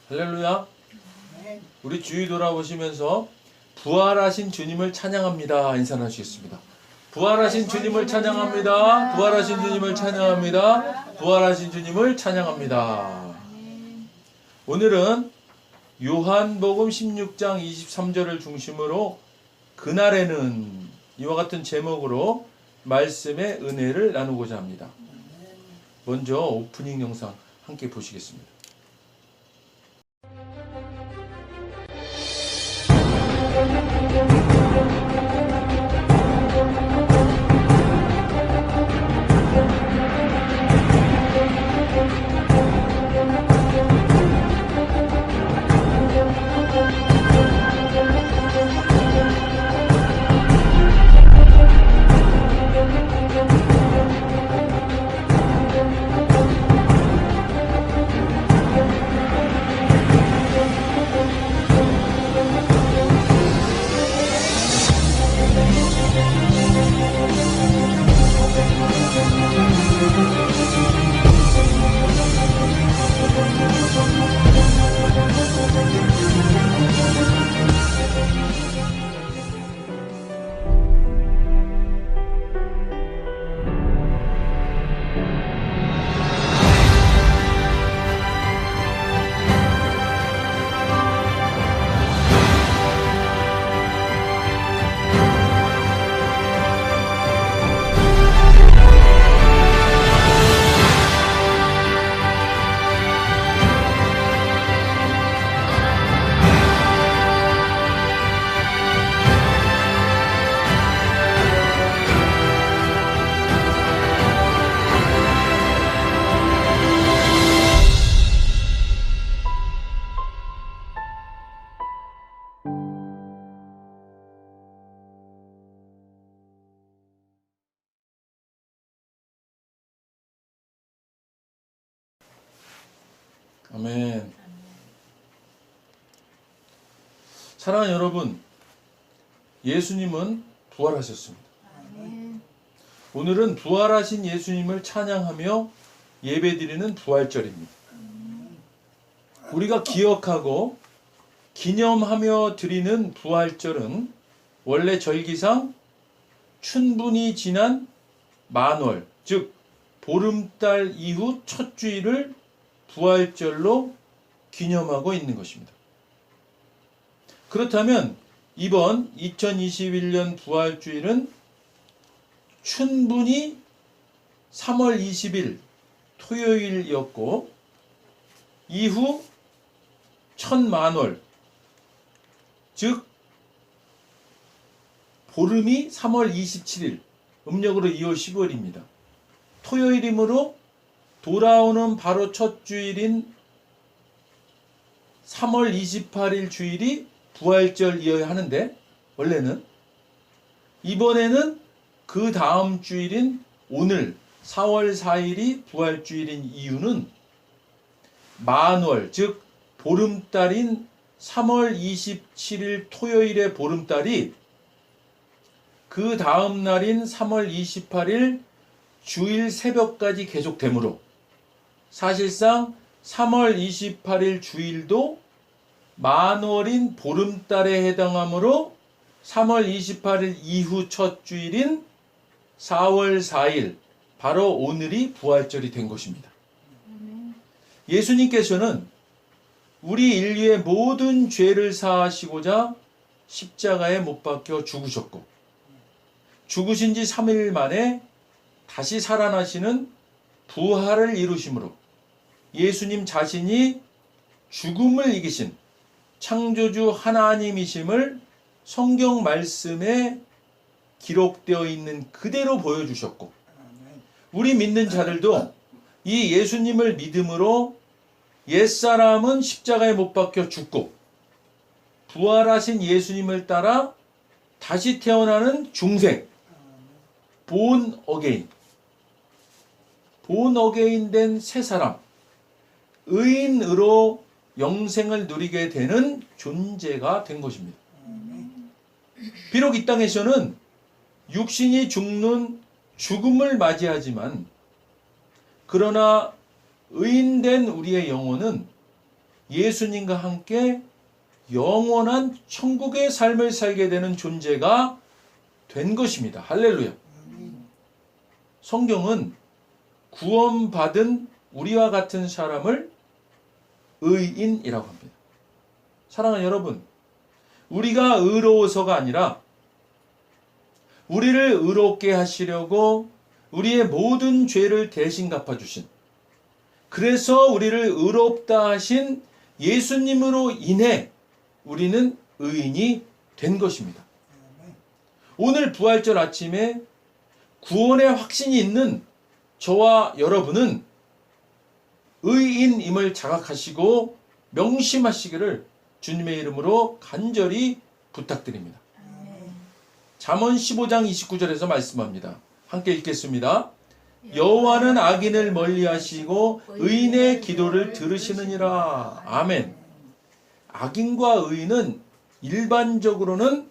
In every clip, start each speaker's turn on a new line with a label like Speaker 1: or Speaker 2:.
Speaker 1: 할렐루야. 우리 주위 돌아보시면서 부활하신 주님을 찬양합니다. 인사하시겠습니다. 부활하신 주님을 찬양합니다. 부활하신 주님을 찬양합니다. 부활하신 주님을 찬양합니다. 오늘은 요한복음 16장 23절을 중심으로 그날에는 이와 같은 제목으로 말씀의 은혜를 나누고자 합니다. 먼저 오프닝 영상 함께 보시겠습니다. 아멘. 사랑하는 여러분, 예수님은 부활하셨습니다. 오늘은 부활하신 예수님을 찬양하며 예배드리는 부활절입니다. 우리가 기억하고 기념하며 드리는 부활절은 원래 절기상 춘분이 지난 만월, 즉 보름달 이후 첫 주일을 부활절로 기념하고 있는 것입니다. 그렇다면 이번 2021년 부활주일은 춘분이 3월 20일 토요일이었고 이후 천만월, 즉 보름이 3월 27일, 음력으로 2월 15일입니다. 토요일이므로 돌아오는 바로 첫 주일인 3월 28일 주일이 부활절이어야 하는데 원래는 이번에는 그 다음 주일인 오늘 4월 4일이 부활주일인 이유는 만월, 즉 보름달인 3월 27일 토요일의 보름달이 그 다음 날인 3월 28일 주일 새벽까지 계속되므로 사실상 3월 28일 주일도 만월인 보름달에 해당하므로 3월 28일 이후 첫 주일인 4월 4일, 바로 오늘이 부활절이 된 것입니다. 예수님께서는 우리 인류의 모든 죄를 사하시고자 십자가에 못 박혀 죽으셨고 죽으신 지 3일 만에 다시 살아나시는 부활을 이루심으로 예수님 자신이 죽음을 이기신 창조주 하나님이심을 성경 말씀에 기록되어 있는 그대로 보여주셨고 우리 믿는 자들도 이 예수님을 믿음으로 옛사람은 십자가에 못 박혀 죽고 부활하신 예수님을 따라 다시 태어나는 중생, 본 어게인 된 새 사람, 의인으로 영생을 누리게 되는 존재가 된 것입니다. 비록 이 땅에서는 육신이 죽는 죽음을 맞이하지만 그러나 의인된 우리의 영혼은 예수님과 함께 영원한 천국의 삶을 살게 되는 존재가 된 것입니다. 할렐루야. 성경은 구원받은 우리와 같은 사람을 의인이라고 합니다. 사랑하는 여러분, 우리가 의로워서가 아니라 우리를 의롭게 하시려고 우리의 모든 죄를 대신 갚아주신, 그래서 우리를 의롭다 하신 예수님으로 인해 우리는 의인이 된 것입니다. 오늘 부활절 아침에 구원의 확신이 있는 저와 여러분은 의인임을 자각하시고 명심하시기를 주님의 이름으로 간절히 부탁드립니다. 잠언 15장 29절에서 말씀합니다. 함께 읽겠습니다. 여호와는 악인을 멀리하시고 의인의 기도를 들으시느니라. 아멘. 악인과 의인은 일반적으로는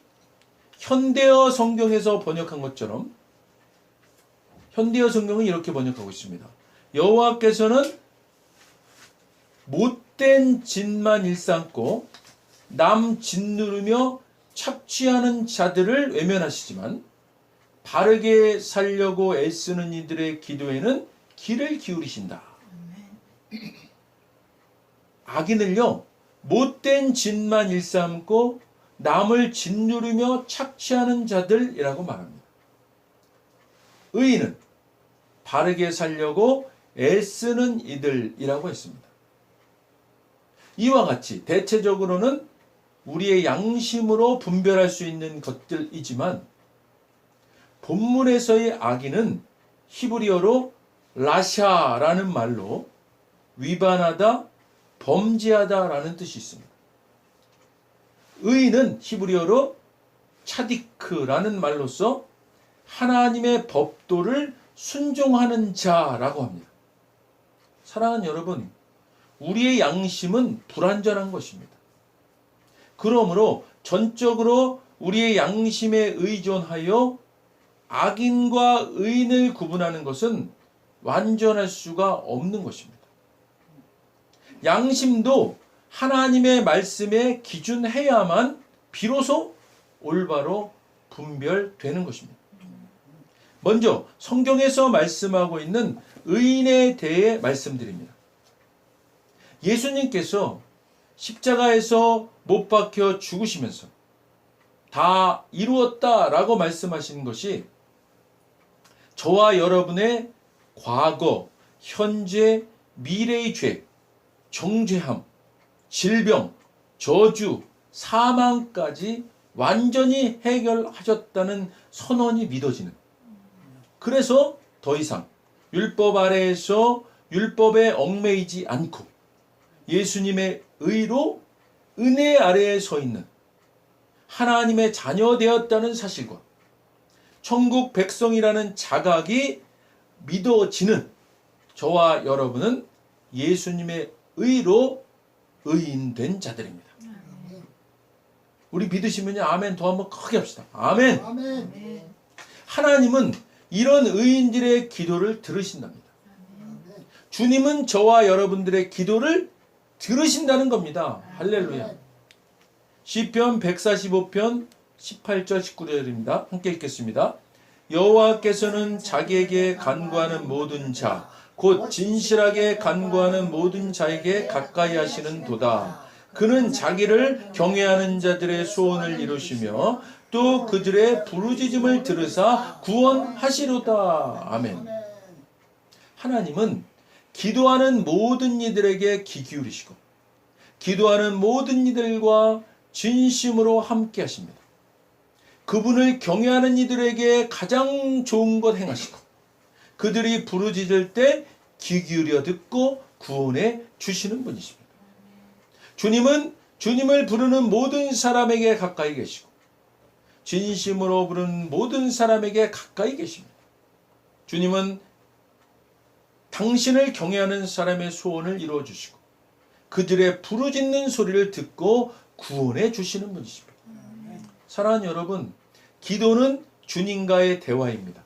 Speaker 1: 현대어 성경에서 번역한 것처럼 현대어 성경은 이렇게 번역하고 있습니다. 여호와께서는 못된 짓만 일삼고 남 짓누르며 착취하는 자들을 외면하시지만 바르게 살려고 애쓰는 이들의 기도에는 귀를 기울이신다. 악인을요, 못된 짓만 일삼고 남을 짓누르며 착취하는 자들이라고 말합니다. 의인은 바르게 살려고 애쓰는 이들이라고 했습니다. 이와 같이 대체적으로는 우리의 양심으로 분별할 수 있는 것들이지만 본문에서의 악인은 히브리어로 라샤라는 말로 위반하다, 범죄하다라는 뜻이 있습니다. 의인은 히브리어로 차디크라는 말로서 하나님의 법도를 순종하는 자라고 합니다. 사랑하는 여러분, 우리의 양심은 불완전한 것입니다. 그러므로 전적으로 우리의 양심에 의존하여 악인과 의인을 구분하는 것은 완전할 수가 없는 것입니다. 양심도 하나님의 말씀에 기준해야만 비로소 올바로 분별되는 것입니다. 먼저 성경에서 말씀하고 있는 의인에 대해 말씀드립니다. 예수님께서 십자가에서 못 박혀 죽으시면서 다 이루었다라고 말씀하시는 것이 저와 여러분의 과거, 현재, 미래의 죄, 정죄함, 질병, 저주, 사망까지 완전히 해결하셨다는 선언이 믿어지는, 그래서 더 이상 율법 아래에서 율법에 얽매이지 않고 예수님의 의로 은혜 아래에 서 있는 하나님의 자녀 되었다는 사실과 천국 백성이라는 자각이 믿어지는 저와 여러분은 예수님의 의로 의인된 자들입니다. 우리 믿으시면요, 아멘 더 한번 크게 합시다. 아멘.
Speaker 2: 아멘.
Speaker 1: 하나님은 이런 의인들의 기도를 들으신답니다. 주님은 저와 여러분들의 기도를 들으신다는 겁니다. 할렐루야. 시편 145편 18절 19절입니다. 함께 읽겠습니다. 여호와께서는 자기에게 간구하는 모든 자, 곧 진실하게 간구하는 모든 자에게 가까이 하시는 도다. 그는 자기를 경외하는 자들의 소원을 이루시며 또 그들의 부르짖음을 들으사 구원하시로다. 아멘. 하나님은 기도하는 모든 이들에게 귀 기울이시고 기도하는 모든 이들과 진심으로 함께 하십니다. 그분을 경외하는 이들에게 가장 좋은 것 행하시고 그들이 부르짖을 때 귀 기울여 듣고 구원해 주시는 분이십니다. 주님은 주님을 부르는 모든 사람에게 가까이 계시고 진심으로 부르는 모든 사람에게 가까이 계십니다. 주님은 당신을 경외하는 사람의 소원을 이루어 주시고 그들의 부르짖는 소리를 듣고 구원해 주시는 분이십니다. 사랑하는 여러분, 기도는 주님과의 대화입니다.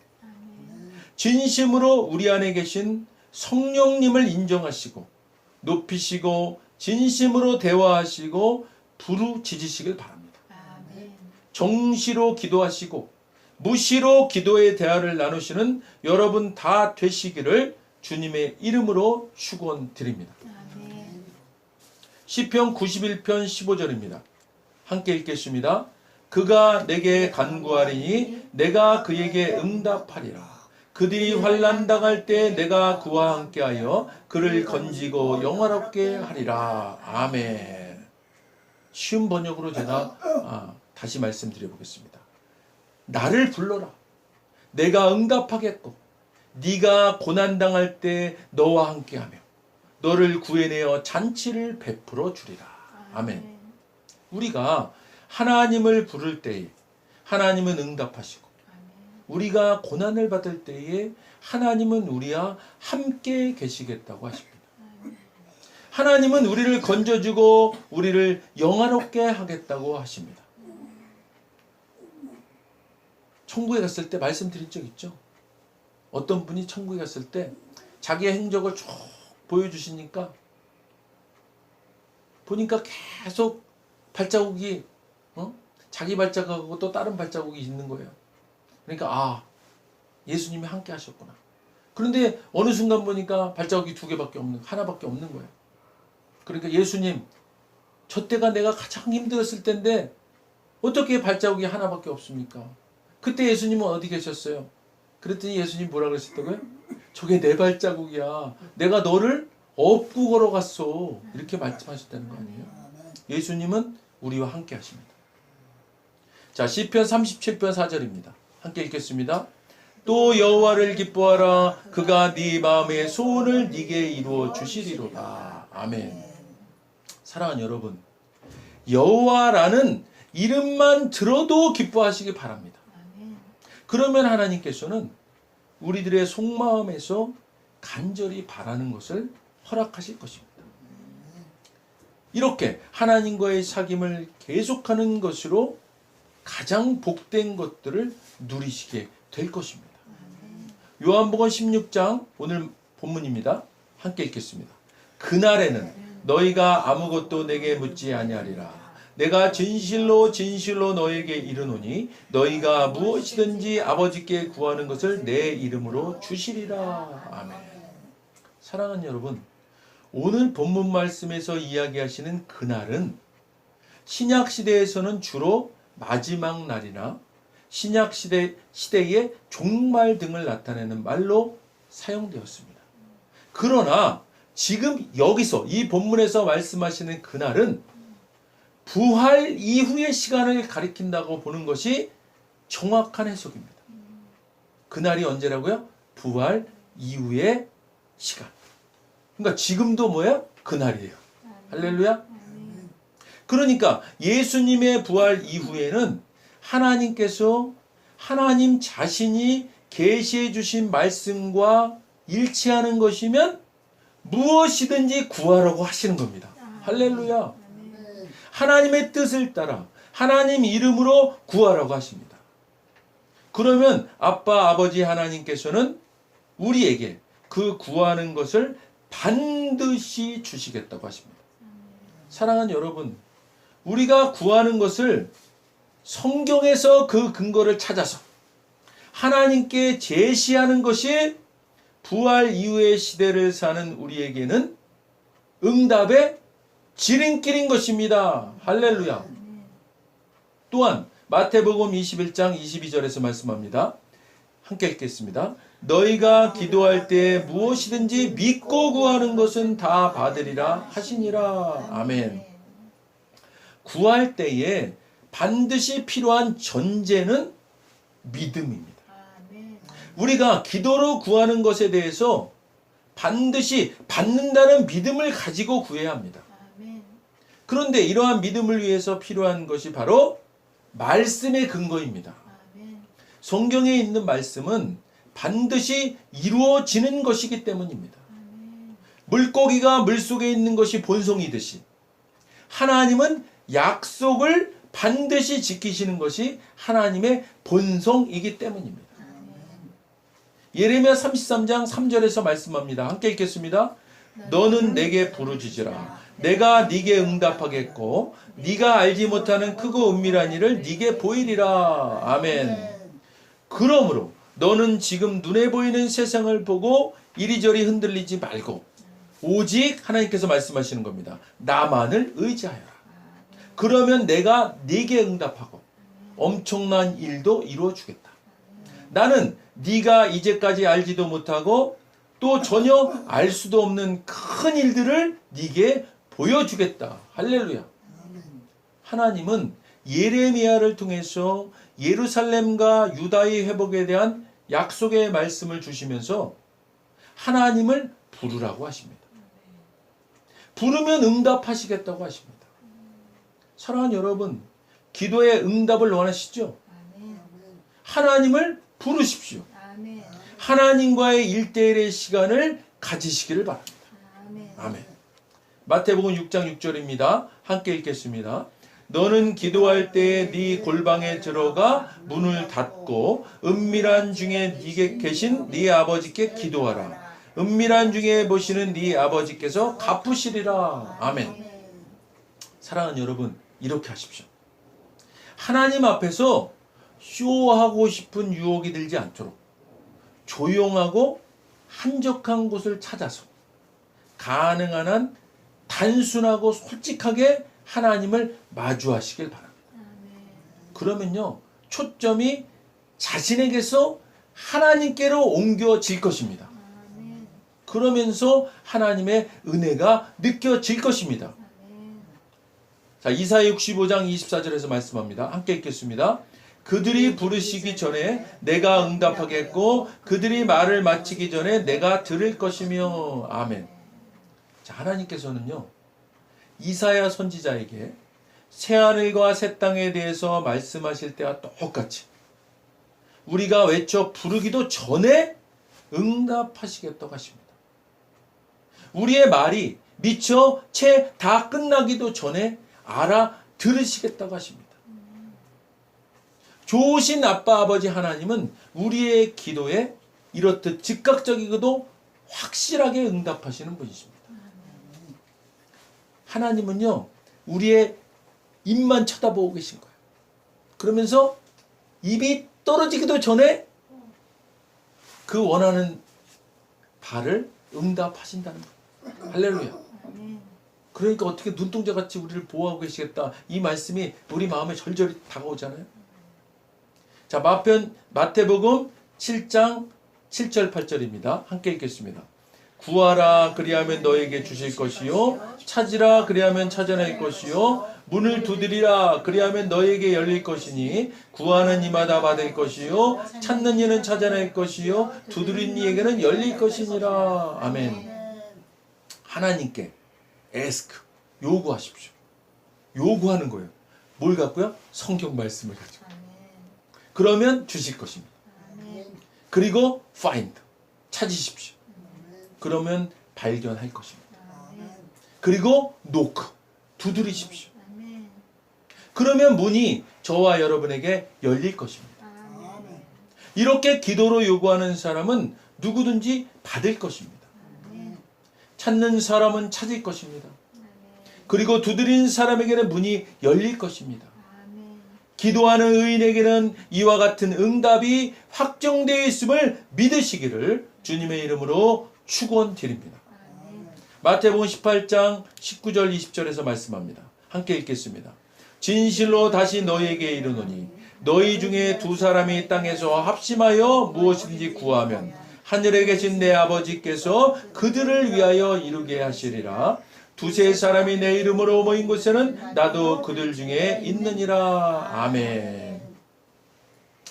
Speaker 1: 진심으로 우리 안에 계신 성령님을 인정하시고 높이시고 진심으로 대화하시고 부르짖으시길 바랍니다.
Speaker 2: 아멘.
Speaker 1: 정시로 기도하시고 무시로 기도의 대화를 나누시는 여러분 다 되시기를 주님의 이름으로 축원드립니다.
Speaker 2: 아멘.
Speaker 1: 시편 91편 15절입니다. 함께 읽겠습니다. 그가 내게 간구하리니 내가 그에게 응답하리라. 그들이 환난 당할 때 내가 그와 함께하여 그를 건지고 영화롭게 하리라. 아멘. 쉬운 번역으로 제가 다시 말씀드려 보겠습니다. 나를 불러라. 내가 응답하겠고 네가 고난 당할 때 너와 함께하며 너를 구해내어 잔치를 베풀어 주리라. 아멘. 우리가 하나님을 부를 때에 하나님은 응답하시고 우리가 고난을 받을 때에 하나님은 우리와 함께 계시겠다고 하십니다. 하나님은 우리를 건져주고 우리를 영화롭게 하겠다고 하십니다. 천국에 갔을 때 말씀드린 적 있죠? 어떤 분이 천국에 갔을 때 자기의 행적을 쭉 보여주시니까 보니까 계속 발자국이 자기 발자국하고 또 다른 발자국이 있는 거예요. 그러니까 예수님이 함께 하셨구나. 그런데 어느 순간 보니까 발자국이 하나밖에 없는 거예요. 그러니까 예수님, 저 때가 내가 가장 힘들었을 때인데 어떻게 발자국이 하나밖에 없습니까? 그때 예수님은 어디 계셨어요? 그랬더니 예수님 뭐라 그러셨다고요? 저게 내 발자국이야. 내가 너를 업고 걸어갔어. 이렇게 말씀하셨다는 거 아니에요? 예수님은 우리와 함께 하십니다. 자, 시편 37편 4절입니다. 함께 읽겠습니다. 또 여호와를 기뻐하라. 그가 네 마음의 소원을 네게 이루어 주시리로다. 아멘. 사랑하는 여러분, 여호와라는 이름만 들어도 기뻐하시기 바랍니다. 그러면 하나님께서는 우리들의 속마음에서 간절히 바라는 것을 허락하실 것입니다. 이렇게 하나님과의 사귐을 계속하는 것으로 가장 복된 것들을 누리시게 될 것입니다. 요한복음 16장 오늘 본문입니다. 함께 읽겠습니다. 그날에는 너희가 아무것도 내게 묻지 아니하리라. 내가 진실로 진실로 너에게 이르노니 너희가 무엇이든지 아버지께 구하는 것을 내 이름으로 주시리라. 아멘. 사랑하는 여러분, 오늘 본문 말씀에서 이야기하시는 그날은 신약 시대에서는 주로 마지막 날이나 신약 시대의 종말 등을 나타내는 말로 사용되었습니다. 그러나 지금 여기서 이 본문에서 말씀하시는 그날은 부활 이후의 시간을 가리킨다고 보는 것이 정확한 해석입니다. 그날이 언제라고요? 부활 이후의 시간. 그러니까 지금도 뭐야? 그날이에요. 할렐루야. 그러니까 예수님의 부활 이후에는 하나님께서 하나님 자신이 계시해 주신 말씀과 일치하는 것이면 무엇이든지 구하라고 하시는 겁니다. 할렐루야. 하나님의 뜻을 따라 하나님 이름으로 구하라고 하십니다. 그러면 아빠, 아버지 하나님께서는 우리에게 그 구하는 것을 반드시 주시겠다고 하십니다. 사랑하는 여러분, 우리가 구하는 것을 성경에서 그 근거를 찾아서 하나님께 제시하는 것이 부활 이후의 시대를 사는 우리에게는 응답의 지름길인 것입니다. 할렐루야. 또한 마태복음 21장 22절에서 말씀합니다. 함께 읽겠습니다. 너희가 기도할 때 무엇이든지 믿고 구하는 것은 다 받으리라 하시니라. 아멘. 구할 때에 반드시 필요한 전제는 믿음입니다. 우리가 기도로 구하는 것에 대해서 반드시 받는다는 믿음을 가지고 구해야 합니다. 그런데 이러한 믿음을 위해서 필요한 것이 바로 말씀의 근거입니다. 성경에 있는 말씀은 반드시 이루어지는 것이기 때문입니다. 물고기가 물속에 있는 것이 본성이듯이 하나님은 약속을 반드시 지키시는 것이 하나님의 본성이기 때문입니다. 예레미야 33장 3절에서 말씀합니다. 함께 읽겠습니다. 너는 내게 부르짖으라. 내가 네게 응답하겠고 네가 알지 못하는 크고 은밀한 일을 네게 보이리라. 아멘. 그러므로 너는 지금 눈에 보이는 세상을 보고 이리저리 흔들리지 말고 오직 하나님께서 말씀하시는 겁니다. 나만을 의지하여라. 그러면 내가 네게 응답하고 엄청난 일도 이루어 주겠다. 나는 네가 이제까지 알지도 못하고 또 전혀 알 수도 없는 큰 일들을 네게 보여주겠다. 할렐루야. 하나님은 예레미야를 통해서 예루살렘과 유다의 회복에 대한 약속의 말씀을 주시면서 하나님을 부르라고 하십니다. 부르면 응답하시겠다고 하십니다. 사랑하는 여러분, 기도의 응답을 원하시죠? 하나님을 부르십시오. 하나님과의 1대1의 시간을 가지시기를 바랍니다. 아멘. 마태복음 6장 6절입니다. 함께 읽겠습니다. 너는 기도할 때에 네 골방에 들어가 문을 닫고 은밀한 중에 네게 계신 네 아버지께 기도하라. 은밀한 중에 보시는 네 아버지께서 갚으시리라. 아멘. 사랑하는 여러분, 이렇게 하십시오. 하나님 앞에서 쇼하고 싶은 유혹이 들지 않도록 조용하고 한적한 곳을 찾아서 가능한 한 단순하고 솔직하게 하나님을 마주하시길 바랍니다. 그러면요, 초점이 자신에게서 하나님께로 옮겨질 것입니다. 그러면서 하나님의 은혜가 느껴질 것입니다. 자, 이사야 65장 24절에서 말씀합니다. 함께 읽겠습니다. 그들이 부르시기 전에 내가 응답하겠고 그들이 말을 마치기 전에 내가 들을 것이며. 아멘. 자, 하나님께서는요, 이사야 선지자에게 새하늘과 새 땅에 대해서 말씀하실 때와 똑같이 우리가 외쳐 부르기도 전에 응답하시겠다고 하십니다. 우리의 말이 미처 채 다 끝나기도 전에 알아들으시겠다고 하십니다. 좋으신 아빠 아버지 하나님은 우리의 기도에 이렇듯 즉각적이고도 확실하게 응답하시는 분이십니다. 하나님은요, 우리의 입만 쳐다보고 계신 거예요. 그러면서 입이 떨어지기도 전에 그 원하는 바를 응답하신다는 거예요. 할렐루야. 그러니까 어떻게 눈동자같이 우리를 보호하고 계시겠다, 이 말씀이 우리 마음에 절절히 다가오잖아요. 자, 마태복음 7장 7절 8절입니다. 함께 읽겠습니다. 구하라 그리하면 너에게 주실 것이요 찾으라 그리하면 찾아낼 것이요 문을 두드리라 그리하면 너에게 열릴 것이니 구하는 이마다 받을 것이요 찾는 이는 찾아낼 것이요 두드린 이에게는 열릴 것이니라. 아멘. 하나님께 ask, 요구하십시오. 요구하는 거예요. 뭘 갖고요? 성경 말씀을 가지고. 그러면 주실 것입니다. 그리고 find, 찾으십시오. 그러면 발견할 것입니다. 그리고 knock, 두드리십시오. 그러면 문이 저와 여러분에게 열릴 것입니다. 이렇게 기도로 요구하는 사람은 누구든지 받을 것입니다. 찾는 사람은 찾을 것입니다. 그리고 두드린 사람에게는 문이 열릴 것입니다. 기도하는 의인에게는 이와 같은 응답이 확정되어 있음을 믿으시기를 주님의 이름으로 축원드립니다. 마태복음 18장 19절 20절에서 말씀합니다. 함께 읽겠습니다. 진실로 다시 너희에게 이르노니 너희 중에 두 사람이 땅에서 합심하여 무엇이든지 구하면 하늘에 계신 내 아버지께서 그들을 위하여 이루게 하시리라. 두세 사람이 내 이름으로 모인 곳에는 나도 그들 중에 있느니라. 아멘.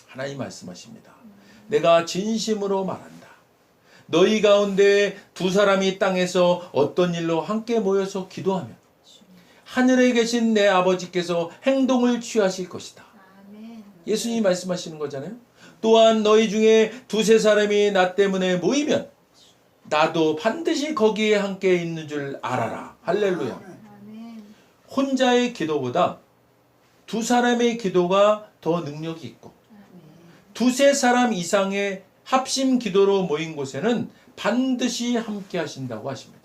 Speaker 1: 하나님 말씀하십니다. 내가 진심으로 말한다. 너희 가운데 두 사람이 땅에서 어떤 일로 함께 모여서 기도하면 하늘에 계신 내 아버지께서 행동을 취하실 것이다. 예수님이 말씀하시는 거잖아요. 또한 너희 중에 두세 사람이 나 때문에 모이면 나도 반드시 거기에 함께 있는 줄 알아라. 할렐루야. 혼자의 기도보다 두 사람의 기도가 더 능력이 있고 두세 사람 이상의 합심 기도로 모인 곳에는 반드시 함께 하신다고 하십니다.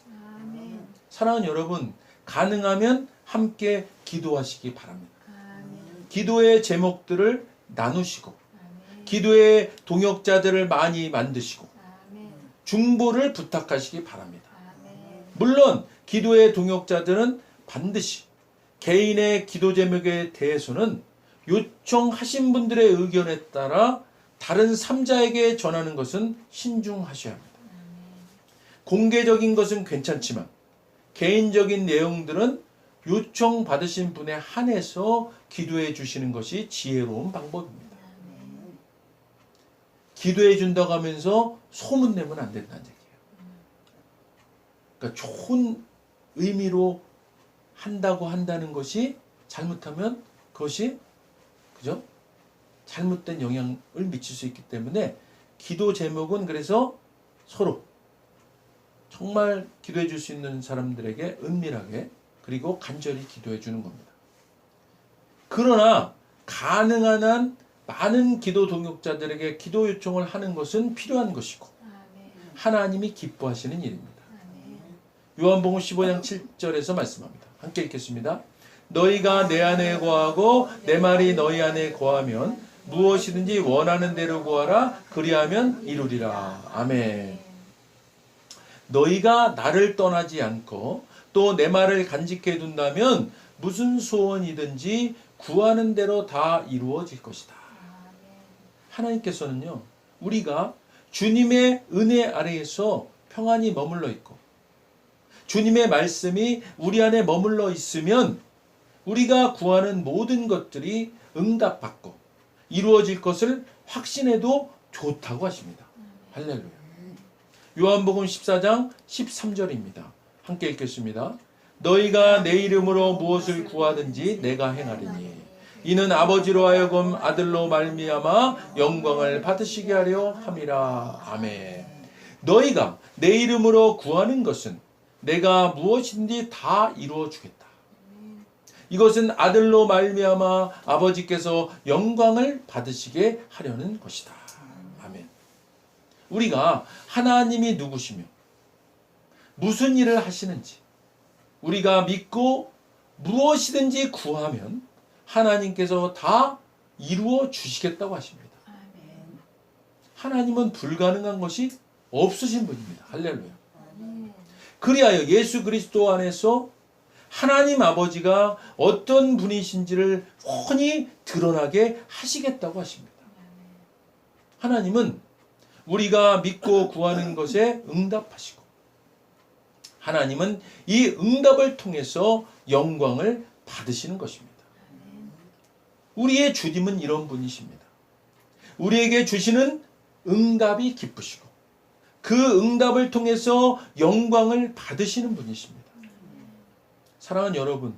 Speaker 1: 사랑하는 여러분, 가능하면 함께 기도하시기 바랍니다. 기도의 제목들을 나누시고 기도의 동역자들을 많이 만드시고 중보를 부탁하시기 바랍니다. 물론 기도의 동역자들은 반드시 개인의 기도 제목에 대해서는 요청하신 분들의 의견에 따라 다른 3자에게 전하는 것은 신중하셔야 합니다. 공개적인 것은 괜찮지만 개인적인 내용들은 요청받으신 분에 한해서 기도해 주시는 것이 지혜로운 방법입니다. 기도해 준다고 하면서 소문내면 안 된다는 얘기예요. 그러니까 좋은 의미로 한다고 한다는 것이 잘못하면 그것이 그죠? 잘못된 영향을 미칠 수 있기 때문에 기도 제목은 그래서 서로 정말 기도해 줄 수 있는 사람들에게 은밀하게 그리고 간절히 기도해 주는 겁니다. 그러나 가능한 한 많은 기도 동역자들에게 기도 요청을 하는 것은 필요한 것이고 하나님이 기뻐하시는 일입니다. 요한복음 15장 7절에서 말씀합니다. 함께 읽겠습니다. 너희가 내 안에 거하고 내 말이 너희 안에 거하면 무엇이든지 원하는 대로 구하라 그리하면 이루리라. 아멘. 너희가 나를 떠나지 않고 또 내 말을 간직해 둔다면 무슨 소원이든지 구하는 대로 다 이루어질 것이다. 하나님께서는요, 우리가 주님의 은혜 아래에서 평안히 머물러 있고 주님의 말씀이 우리 안에 머물러 있으면 우리가 구하는 모든 것들이 응답받고 이루어질 것을 확신해도 좋다고 하십니다. 할렐루야. 요한복음 14장 13절입니다. 함께 읽겠습니다. 너희가 내 이름으로 무엇을 구하든지 내가 행하리니 이는 아버지로 하여금 아들로 말미암아 영광을 받으시게 하려 함이라. 아멘. 너희가 내 이름으로 구하는 것은 내가 무엇인지 다 이루어 주겠다. 이것은 아들로 말미암아 아버지께서 영광을 받으시게 하려는 것이다. 아멘. 우리가 하나님이 누구시며 무슨 일을 하시는지 우리가 믿고 무엇이든지 구하면 하나님께서 다 이루어 주시겠다고 하십니다. 하나님은 불가능한 것이 없으신 분입니다. 할렐루야. 그리하여 예수 그리스도 안에서 하나님 아버지가 어떤 분이신지를 훤히 드러나게 하시겠다고 하십니다. 하나님은 우리가 믿고 구하는 것에 응답하시고 하나님은 이 응답을 통해서 영광을 받으시는 것입니다. 우리의 주님은 이런 분이십니다. 우리에게 주시는 응답이 기쁘시고 그 응답을 통해서 영광을 받으시는 분이십니다. 사랑하는 여러분,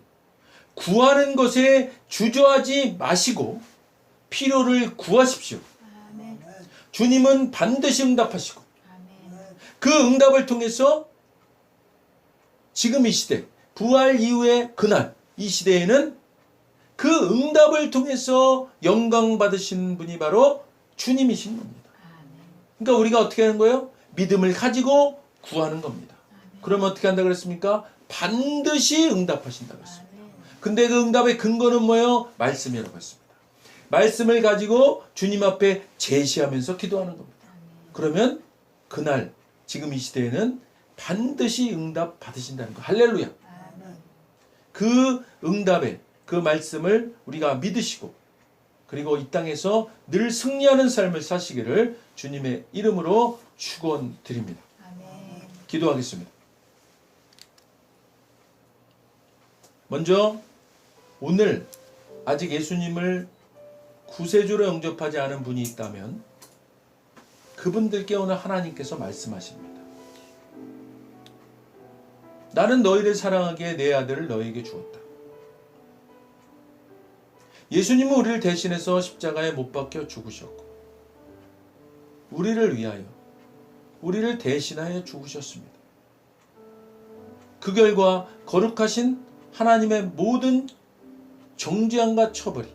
Speaker 1: 구하는 것에 주저하지 마시고 필요를 구하십시오. 주님은 반드시 응답하시고 그 응답을 통해서 지금 이 시대, 부활 이후의 그날, 이 시대에는 그 응답을 통해서 영광 받으시는 분이 바로 주님이신 겁니다. 그러니까 우리가 어떻게 하는 거예요? 믿음을 가지고 구하는 겁니다. 그러면 어떻게 한다고 그랬습니까? 반드시 응답하신다고 했습니다. 근데 그 응답의 근거는 뭐예요? 말씀이라고 했습니다. 말씀을 가지고 주님 앞에 제시하면서 기도하는 겁니다. 그러면 그날 지금 이 시대에는 반드시 응답 받으신다는 거. 할렐루야. 그 응답의 그 말씀을 우리가 믿으시고 그리고 이 땅에서 늘 승리하는 삶을 사시기를 주님의 이름으로 축원드립니다. 기도하겠습니다. 먼저 오늘 아직 예수님을 구세주로 영접하지 않은 분이 있다면 그분들께 오늘 하나님께서 말씀하십니다. 나는 너희를 사랑하기에 내 아들을 너희에게 주었다. 예수님은 우리를 대신해서 십자가에 못 박혀 죽으셨고 우리를 위하여 우리를 대신하여 죽으셨습니다. 그 결과 거룩하신 하나님의 모든 정죄함과 처벌이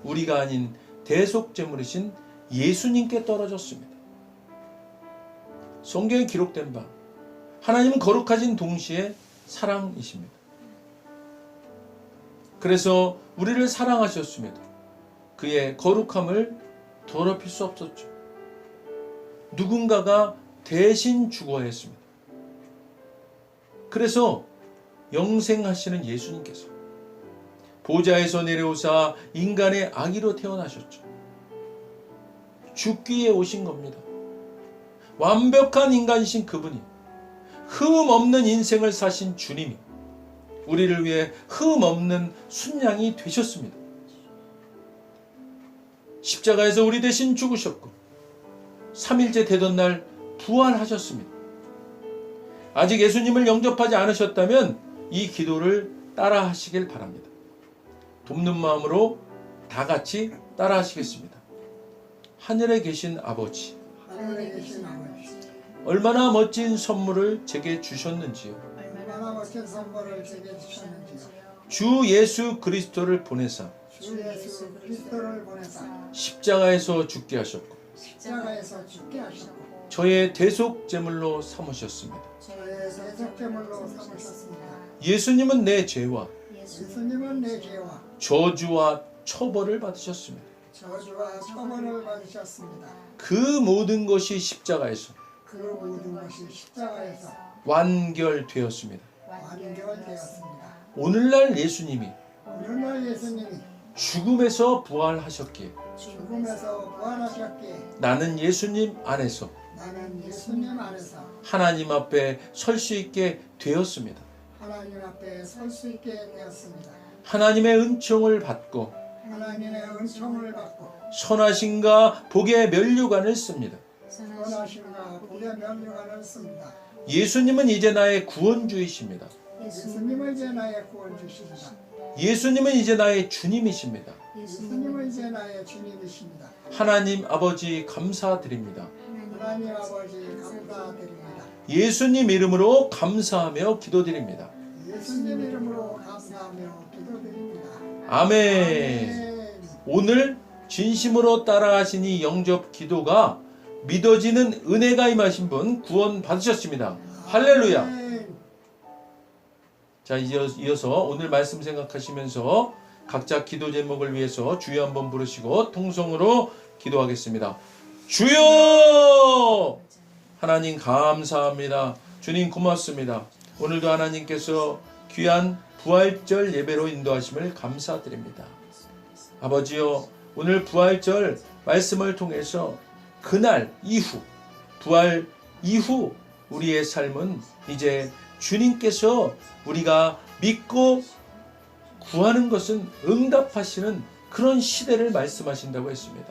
Speaker 1: 우리가 아닌 대속제물이신 예수님께 떨어졌습니다. 성경에 기록된 바 하나님은 거룩하신 동시에 사랑이십니다. 그래서 우리를 사랑하셨음에도 그의 거룩함을 더럽힐 수 없었죠. 누군가가 대신 죽어야 했습니다. 그래서 영생하시는 예수님께서 보좌에서 내려오사 인간의 아기로 태어나셨죠. 죽기 위해 오신 겁니다. 완벽한 인간이신 그분이, 흠 없는 인생을 사신 주님이 우리를 위해 흠 없는 순양이 되셨습니다. 십자가에서 우리 대신 죽으셨고 3일째 되던 날 부활하셨습니다. 아직 예수님을 영접하지 않으셨다면 이 기도를 따라 하시길 바랍니다. 돕는 마음으로 다 같이 따라 하시겠습니다. 하늘에 계신 아버지,
Speaker 2: 하늘에 계신 아버지,
Speaker 1: 얼마나 멋진 선물을 제게 주셨는지요.
Speaker 2: 얼마나 멋진 선물을 제게 주셨는지요.
Speaker 1: 주 예수 그리스도를 보내사
Speaker 2: 주 예수 그리스도를 보내사
Speaker 1: 십자가에서 죽게 하셨고
Speaker 2: 십자가에서 죽게 하셨고
Speaker 1: 저의 대속 제물로 삼으셨습니다.
Speaker 2: 저의 대속제물로 삼으셨습니다.
Speaker 1: 예수님은 내 죄와
Speaker 2: 예수님은 내 죄와
Speaker 1: 저주와 처벌을 받으셨습니다.
Speaker 2: 저주와 처벌을 받으셨습니다.
Speaker 1: 그 모든 것이 십자가에서
Speaker 2: 그 모든 것이 십자가에서
Speaker 1: 완결되었습니다.
Speaker 2: 완결되었습니다.
Speaker 1: 오늘날 예수님이
Speaker 2: 오늘날 예수님이
Speaker 1: 죽음에서 부활하셨기에
Speaker 2: 죽음에서 부활하셨기에
Speaker 1: 나는 예수님 안에서
Speaker 2: 나는 예수님 안에서
Speaker 1: 하나님 앞에 설 수 있게 되었습니다.
Speaker 2: 하나님 앞에 설 수 있게 되었습니다.
Speaker 1: 하나님의 은총을 받고
Speaker 2: 하나님의 은총을 받고
Speaker 1: 선하심과 복의 면류관을 씁니다.
Speaker 2: 선하심과 복의 면류관을 씁니다.
Speaker 1: 예수님은 이제 나의 구원주이십니다.
Speaker 2: 예수님은 이제 나의 구원주십니다.
Speaker 1: 예수님은 이제 나의 주님이십니다.
Speaker 2: 예수님은 이제 나의 주님이십니다.
Speaker 1: 하나님 아버지 감사드립니다.
Speaker 2: 하나님 아버지 감사드립니다.
Speaker 1: 예수님 이름으로 감사하며 기도드립니다.
Speaker 2: 예수님 이름으로 감사하며 기도드립니다.
Speaker 1: 아멘. 오늘 진심으로 따라하신 이 영접 기도가 믿어지는 은혜가 임하신 분 구원 받으셨습니다. 할렐루야.
Speaker 2: 아멘.
Speaker 1: 자, 이어서 오늘 말씀 생각하시면서 각자 기도 제목을 위해서 주여 한번 부르시고 통성으로 기도하겠습니다. 주여! 하나님 감사합니다. 주님 고맙습니다. 오늘도 하나님께서 귀한 부활절 예배로 인도하심을 감사드립니다. 아버지여, 오늘 부활절 말씀을 통해서 그날 이후, 부활 이후 우리의 삶은 이제 주님께서 우리가 믿고 구하는 것은 응답하시는 그런 시대를 말씀하신다고 했습니다.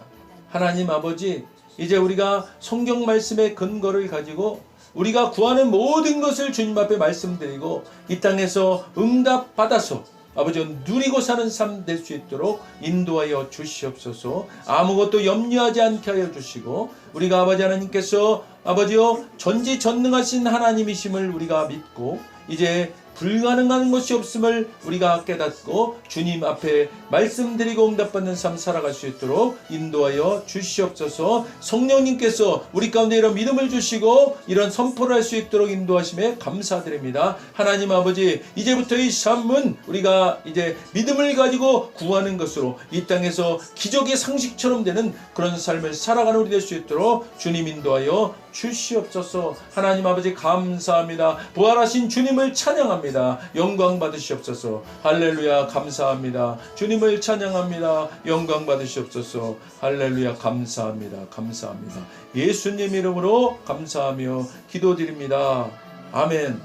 Speaker 1: 하나님 아버지, 이제 우리가 성경 말씀의 근거를 가지고 우리가 구하는 모든 것을 주님 앞에 말씀드리고 이 땅에서 응답받아서 아버지 누리고 사는 삶 될 수 있도록 인도하여 주시옵소서. 아무것도 염려하지 않게 하여 주시고 우리가 아버지 하나님께서 아버지여 전지전능하신 하나님이심을 우리가 믿고 이제 불가능한 것이 없음을 우리가 깨닫고 주님 앞에 말씀드리고 응답받는 삶 살아갈 수 있도록 인도하여 주시옵소서. 성령님께서 우리 가운데 이런 믿음을 주시고 이런 선포를 할 수 있도록 인도하심에 감사드립니다. 하나님 아버지, 이제부터 이 삶은 우리가 이제 믿음을 가지고 구하는 것으로 이 땅에서 기적의 상식처럼 되는 그런 삶을 살아가는 우리 될 수 있도록 주님 인도하여 주시옵소서. 하나님 아버지 감사합니다. 부활하신 주님을 찬양합니다. 영광 받으시옵소서. 할렐루야 감사합니다. 주님을 찬양합니다. 영광 받으시옵소서. 할렐루야 감사합니다. 감사합니다. 예수님 이름으로 감사하며 기도드립니다. 아멘.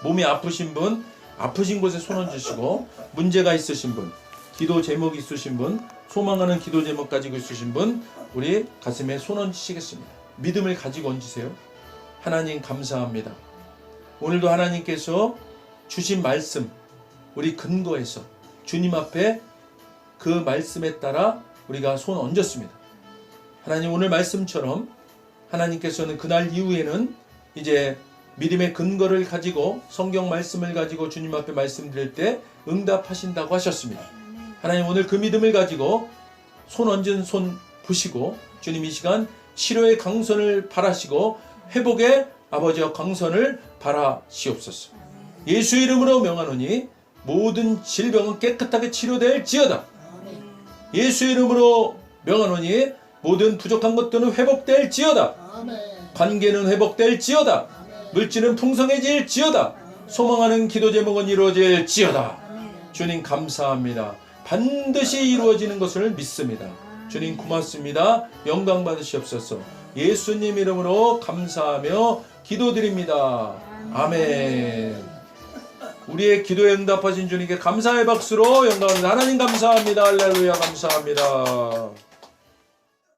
Speaker 1: 몸이 아프신 분, 아프신 곳에 손 얹으시고 문제가 있으신 분, 기도 제목 있으신 분, 소망하는 기도 제목 가지고 있으신 분, 우리 가슴에 손 얹으시겠습니다. 믿음을 가지고 얹으세요. 하나님 감사합니다. 오늘도 하나님께서 주신 말씀 우리 근거에서 주님 앞에 그 말씀에 따라 우리가 손 얹었습니다. 하나님 오늘 말씀처럼 하나님께서는 그날 이후에는 이제 믿음의 근거를 가지고 성경 말씀을 가지고 주님 앞에 말씀드릴 때 응답하신다고 하셨습니다. 하나님 오늘 그 믿음을 가지고 손 얹은 손 보시고 주님 이 시간 치료의 강선을 바라시고 회복의 아버지와 강선을 바라시옵소서. 예수 이름으로 명하노니 모든 질병은 깨끗하게 치료될지어다.
Speaker 2: 아멘.
Speaker 1: 예수의 이름으로 명하노니 모든 부족한 것들은 회복될지어다.
Speaker 2: 아멘.
Speaker 1: 관계는 회복될지어다.
Speaker 2: 아멘.
Speaker 1: 물질은 풍성해질지어다. 소망하는 기도 제목은 이루어질지어다. 주님 감사합니다. 반드시 이루어지는 것을 믿습니다. 주님 고맙습니다. 영광 받으시옵소서. 예수님 이름으로 감사하며 기도드립니다. 아멘. 우리의 기도에 응답하신 주님께 감사의 박수로 영광합니다. 하나님 감사합니다. 할렐루야 감사합니다.